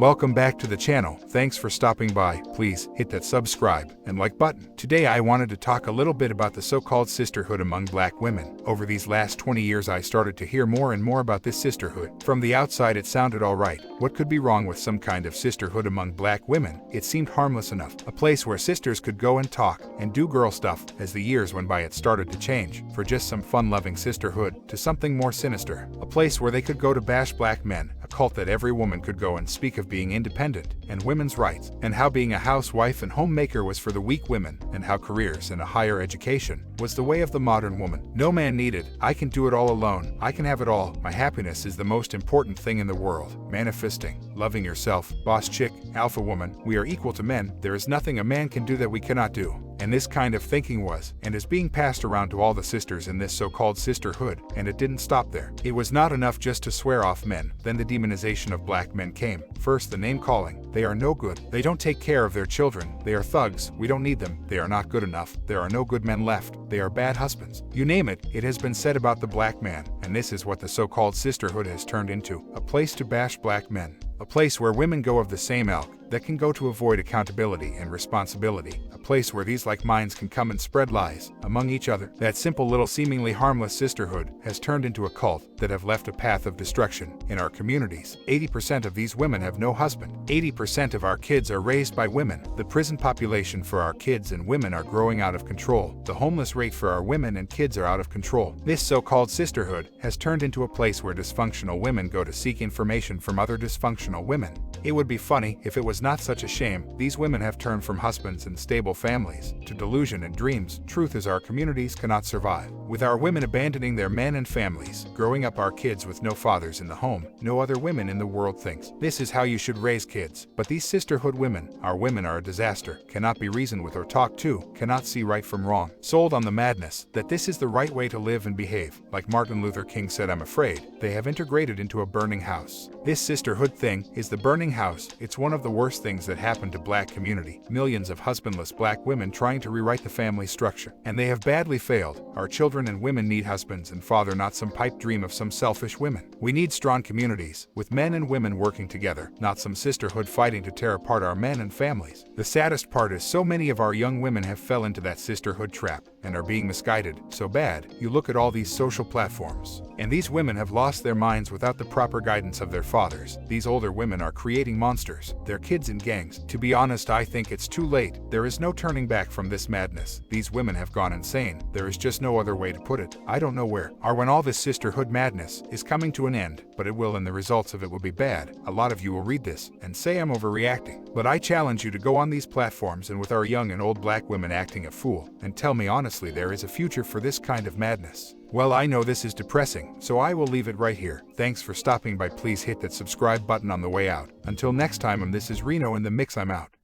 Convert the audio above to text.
Welcome back to the channel. Thanks for stopping by. Please hit that subscribe and like button. Today I wanted to talk a little bit about the so-called sisterhood among black women. Over these last 20 years I started to hear more and more about this sisterhood. From the outside it sounded alright. What could be wrong with some kind of sisterhood among black women? It seemed harmless enough. A place where sisters could go and talk and do girl stuff. As the years went by it started to change. For just some fun-loving sisterhood to something more sinister. A place where they could go to bash black men. A cult that every woman could go and speak of being independent and women's rights, and how being a housewife and homemaker was for the weak women, and how careers and a higher education was the way of the modern woman. No man needed. I can do it all alone. I can have it all. My happiness is the most important thing in the world. Manifesting, loving yourself, boss chick, alpha woman, we are equal to men. There is nothing a man can do that we cannot do. And this kind of thinking was, and is being passed around to all the sisters in this so-called sisterhood, and it didn't stop there. It was not enough just to swear off men. Then the demonization of black men came. First the name-calling. They are no good. They don't take care of their children. They are thugs. We don't need them. They are not good enough. There are no good men left. They are bad husbands. You name it, it has been said about the black man. And this is what the so-called sisterhood has turned into. A place to bash black men. A place where women go of the same ilk, that can go to avoid accountability and responsibility. A place where these like minds can come and spread lies among each other. That simple little seemingly harmless sisterhood has turned into a cult that have left a path of destruction in our communities. 80% of these women have no husband. 80% of our kids are raised by women. The prison population for our kids and women are growing out of control. The homeless rate for our women and kids are out of control. This so-called sisterhood has turned into a place where dysfunctional women go to seek information from other dysfunctional women. It would be funny if it was not such a shame. These women have turned from husbands and stable families to delusion and dreams. Truth is our communities cannot survive. With our women abandoning their men and families, growing up our kids with no fathers in the home, no other women in the world thinks this is how you should raise kids. But these sisterhood women, our women are a disaster, cannot be reasoned with or talked to, cannot see right from wrong, sold on the madness that this is the right way to live and behave. Like Martin Luther King said, I'm afraid, they have integrated into a burning house. This sisterhood thing is the burning house. It's one of the worst things that happened to black community. Millions of husbandless black women trying to rewrite the family structure. And they have badly failed. Our children and women need husbands and father, not some pipe dream of some selfish women. We need strong communities, with men and women working together, not some sisterhood fighting to tear apart our men and families. The saddest part is so many of our young women have fell into that sisterhood trap and are being misguided so bad. You look at all these social platforms, and these women have lost their minds without the proper guidance of their fathers. These older women are creating monsters, their kids in gangs. To be honest, I think it's too late. There is no turning back from this madness. These women have gone insane. There is just no other way to put it. I don't know where or when all this sisterhood madness is coming to an end, but it will, and the results of it will be bad. A lot of you will read this and say I'm overreacting, but I challenge you to go on these platforms and with our young and old black women acting a fool and tell me honestly there is a future for this kind of madness. Well, I know this is depressing, so I will leave it right here. Thanks for stopping by. Please hit that subscribe button on the way out. Until next time, this is Reno in the Mix. I'm out.